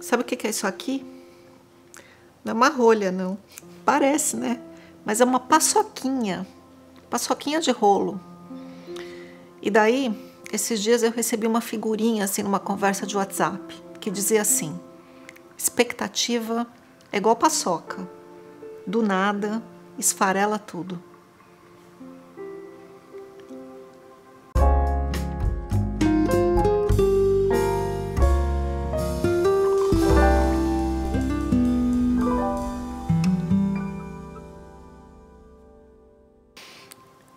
Sabe o que é isso aqui? Não é uma rolha, não. Parece, né? Mas é uma paçoquinha. Paçoquinha de rolo. E daí, esses dias eu recebi uma figurinha, assim, numa conversa de WhatsApp, que dizia assim: expectativa é igual paçoca. Do nada, esfarela tudo.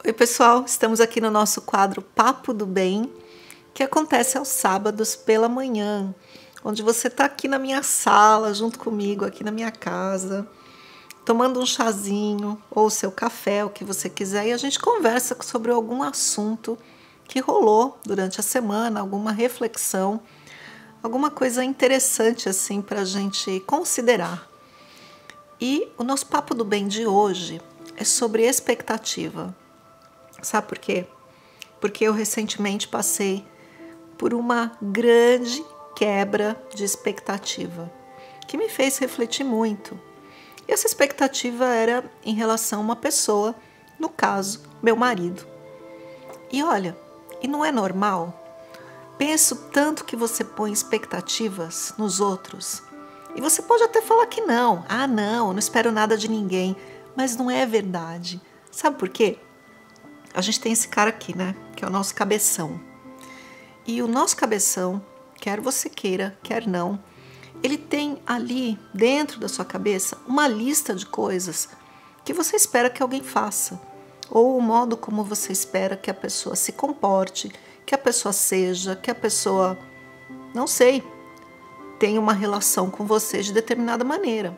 Oi pessoal, estamos aqui no nosso quadro Papo do Bem, que acontece aos sábados pela manhã, onde você está aqui na minha sala, junto comigo, aqui na minha casa, tomando um chazinho ou seu café, o que você quiser, e a gente conversa sobre algum assunto que rolou durante a semana, alguma reflexão, alguma coisa interessante assim para a gente considerar. E o nosso Papo do Bem de hoje é sobre expectativa. Sabe por quê? Porque eu recentemente passei por uma grande quebra de expectativa, que me fez refletir muito. E essa expectativa era em relação a uma pessoa, no caso, meu marido. E olha, e não é normal? Penso tanto que você põe expectativas nos outros. E você pode até falar que não. Ah, não espero nada de ninguém. Mas não é verdade. Sabe por quê? A gente tem esse cara aqui, né? Que é o nosso cabeção. E o nosso cabeção, quer você queira, quer não, ele tem ali dentro da sua cabeça uma lista de coisas que você espera que alguém faça. Ou o modo como você espera que a pessoa se comporte, que a pessoa seja, que a pessoa, não sei, tenha uma relação com você de determinada maneira.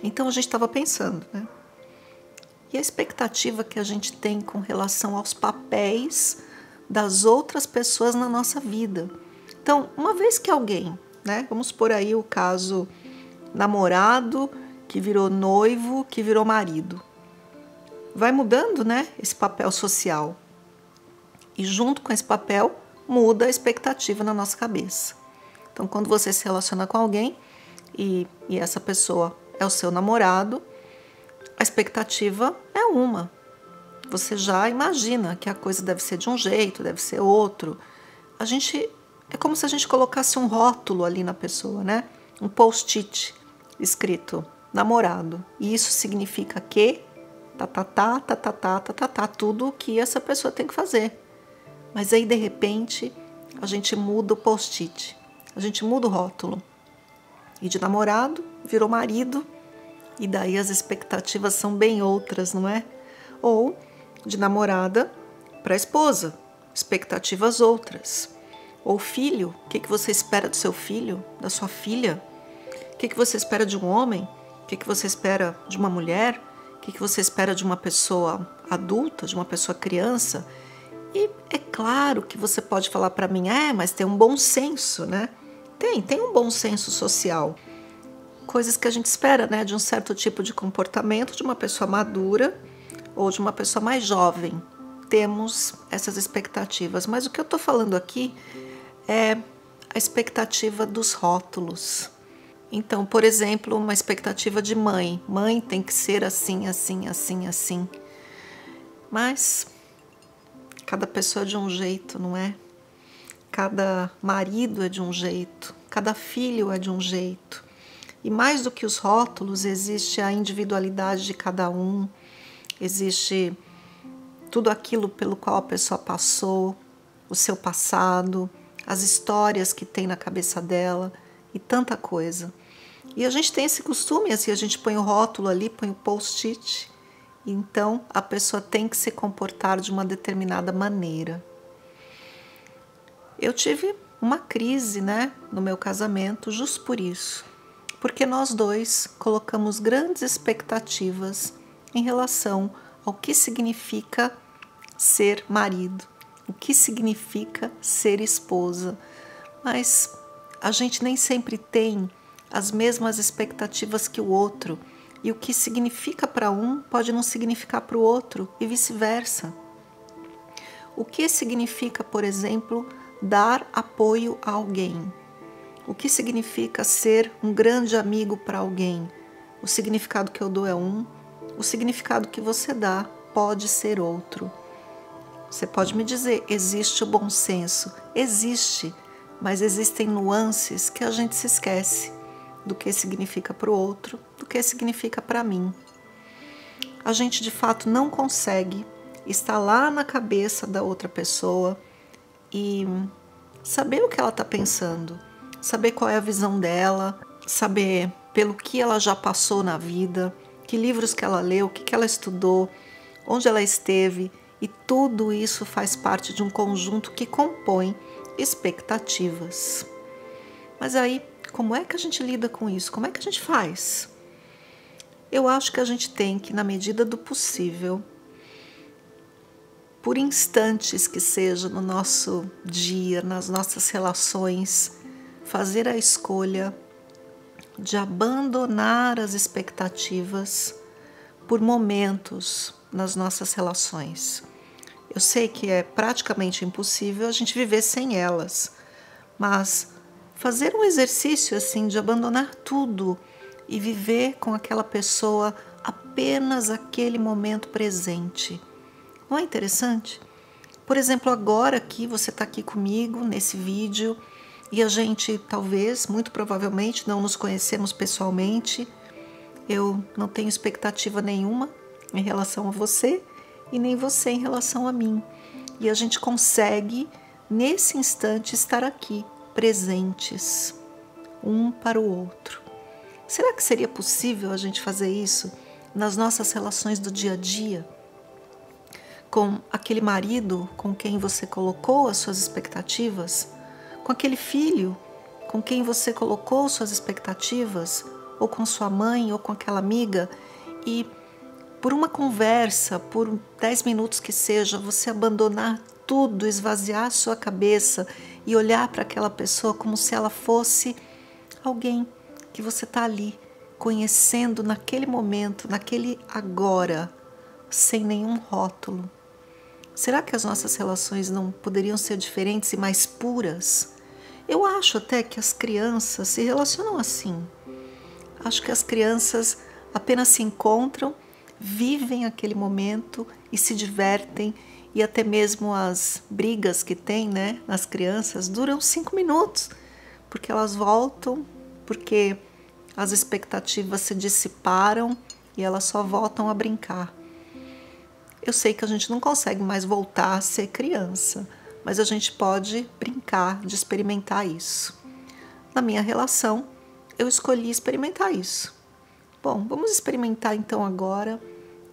Então a gente estava pensando, né? E a expectativa que a gente tem com relação aos papéis das outras pessoas na nossa vida. Então, uma vez que alguém, né, vamos por aí o caso namorado que virou noivo, que virou marido, vai mudando, né, esse papel social. E junto com esse papel muda a expectativa na nossa cabeça. Então, quando você se relaciona com alguém e essa pessoa é o seu namorado, a expectativa é uma. Você já imagina que a coisa deve ser de um jeito, deve ser outro. É como se a gente colocasse um rótulo ali na pessoa, né? Um post-it escrito namorado. E isso significa que tudo o que essa pessoa tem que fazer. Mas aí, de repente, a gente muda o post-it. A gente muda o rótulo. E de namorado virou marido. E daí as expectativas são bem outras, não é? Ou de namorada para esposa, expectativas outras. Ou filho, o que você espera do seu filho, da sua filha? O que você espera de um homem? O que você espera de uma mulher? O que você espera de uma pessoa adulta, de uma pessoa criança? E é claro que você pode falar para mim, mas tem um bom senso, né? Tem um bom senso social. Coisas que a gente espera, né, de um certo tipo de comportamento de uma pessoa madura ou de uma pessoa mais jovem. Temos essas expectativas, mas o que eu estou falando aqui é a expectativa dos rótulos. Então, por exemplo, uma expectativa de mãe. Mãe tem que ser assim, assim, assim, assim. Mas cada pessoa é de um jeito, não é? Cada marido é de um jeito, cada filho é de um jeito. E mais do que os rótulos, existe a individualidade de cada um, existe tudo aquilo pelo qual a pessoa passou, o seu passado, as histórias que tem na cabeça dela e tanta coisa. E a gente tem esse costume, assim, a gente põe o rótulo ali, põe o post-it, então a pessoa tem que se comportar de uma determinada maneira. Eu tive uma crise, né, no meu casamento, justo por isso. Porque nós dois colocamos grandes expectativas em relação ao que significa ser marido, o que significa ser esposa. Mas a gente nem sempre tem as mesmas expectativas que o outro. E o que significa para um pode não significar para o outro e vice-versa. O que significa, por exemplo, dar apoio a alguém? O que significa ser um grande amigo para alguém? O significado que eu dou é um, o significado que você dá pode ser outro. Você pode me dizer, existe o bom senso? Existe, mas existem nuances que a gente se esquece do que significa para o outro, do que significa para mim. A gente de fato não consegue estar lá na cabeça da outra pessoa e saber o que ela está pensando, saber qual é a visão dela, saber pelo que ela já passou na vida, que livros que ela leu, o que ela estudou, onde ela esteve, e tudo isso faz parte de um conjunto que compõe expectativas. Mas aí, como é que a gente lida com isso? Como é que a gente faz? Eu acho que a gente tem que, na medida do possível, por instantes que seja no nosso dia, nas nossas relações, fazer a escolha de abandonar as expectativas por momentos nas nossas relações. Eu sei que é praticamente impossível a gente viver sem elas, mas fazer um exercício assim de abandonar tudo e viver com aquela pessoa apenas aquele momento presente. Não é interessante? Por exemplo, agora aqui você está aqui comigo nesse vídeo e a gente talvez, muito provavelmente, não nos conhecemos pessoalmente. Eu não tenho expectativa nenhuma em relação a você e nem você em relação a mim. E a gente consegue, nesse instante, estar aqui, presentes, um para o outro. Será que seria possível a gente fazer isso nas nossas relações do dia a dia? Com aquele marido com quem você colocou as suas expectativas? Com aquele filho com quem você colocou suas expectativas? Ou com sua mãe, ou com aquela amiga? E por uma conversa, por 10 minutos que seja, você abandonar tudo, esvaziar a sua cabeça e olhar para aquela pessoa como se ela fosse alguém que você está ali, conhecendo naquele momento, naquele agora, sem nenhum rótulo. Será que as nossas relações não poderiam ser diferentes e mais puras? Eu acho até que as crianças se relacionam assim. Acho que as crianças apenas se encontram, vivem aquele momento e se divertem, e até mesmo as brigas que tem, né, nas crianças duram 5 minutos, porque elas voltam, porque as expectativas se dissiparam e elas só voltam a brincar. Eu sei que a gente não consegue mais voltar a ser criança, mas a gente pode brincar de experimentar isso. Na minha relação, eu escolhi experimentar isso. Bom, vamos experimentar então agora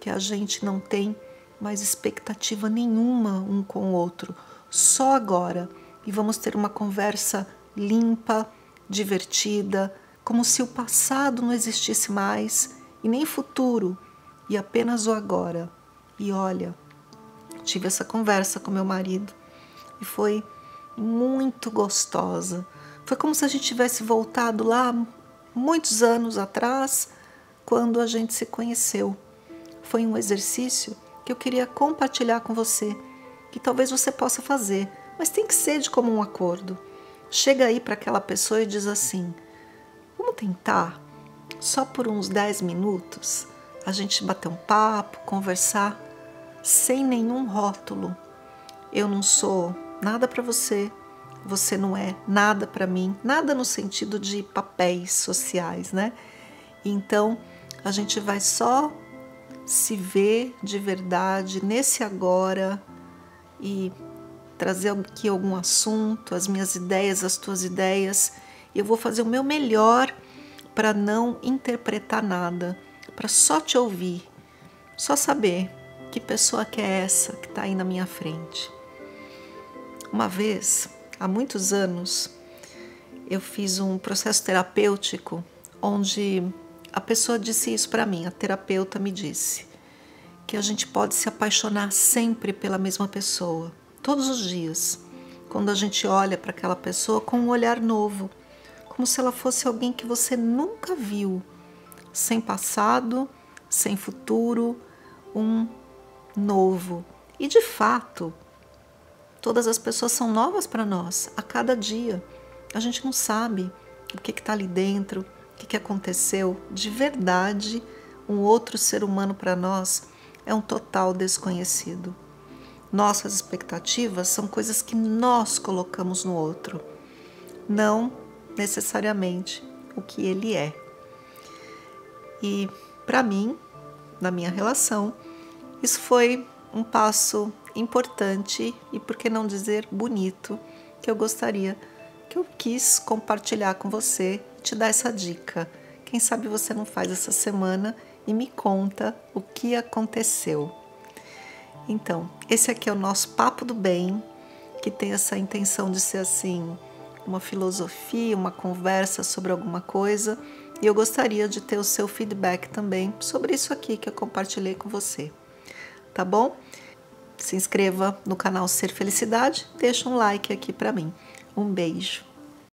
que a gente não tem mais expectativa nenhuma um com o outro, só agora. E vamos ter uma conversa limpa, divertida, como se o passado não existisse mais e nem futuro, e apenas o agora. E olha, tive essa conversa com meu marido e foi muito gostosa. Foi como se a gente tivesse voltado lá muitos anos atrás, quando a gente se conheceu. Foi um exercício que eu queria compartilhar com você, que talvez você possa fazer, mas tem que ser de comum acordo. Chega aí para aquela pessoa e diz assim: vamos tentar, só por uns 10 minutos, a gente bater um papo, conversar, sem nenhum rótulo. Eu não sou nada para você, você não é nada para mim, nada no sentido de papéis sociais, né? Então, a gente vai só se ver de verdade nesse agora e trazer aqui algum assunto, as minhas ideias, as tuas ideias. Eu vou fazer o meu melhor para não interpretar nada, para só te ouvir, só saber que pessoa que é essa que está aí na minha frente. Uma vez, há muitos anos, eu fiz um processo terapêutico onde a pessoa disse isso para mim, a terapeuta me disse que a gente pode se apaixonar sempre pela mesma pessoa, todos os dias, quando a gente olha para aquela pessoa com um olhar novo, como se ela fosse alguém que você nunca viu, sem passado, sem futuro, um novo. E de fato, todas as pessoas são novas para nós a cada dia. A gente não sabe o que está ali dentro, o que aconteceu. De verdade, um outro ser humano para nós é um total desconhecido. Nossas expectativas são coisas que nós colocamos no outro, não necessariamente o que ele é. E para mim, na minha relação, isso foi um passo importante e, por que não dizer, bonito, que eu quis compartilhar com você, te dar essa dica. Quem sabe você não faz essa semana e me conta o que aconteceu. Então, esse aqui é o nosso Papo do Bem, que tem essa intenção de ser assim, uma filosofia, uma conversa sobre alguma coisa, e eu gostaria de ter o seu feedback também sobre isso aqui que eu compartilhei com você. Tá bom? Se inscreva no canal Ser Felicidade, deixa um like aqui para mim. Um beijo.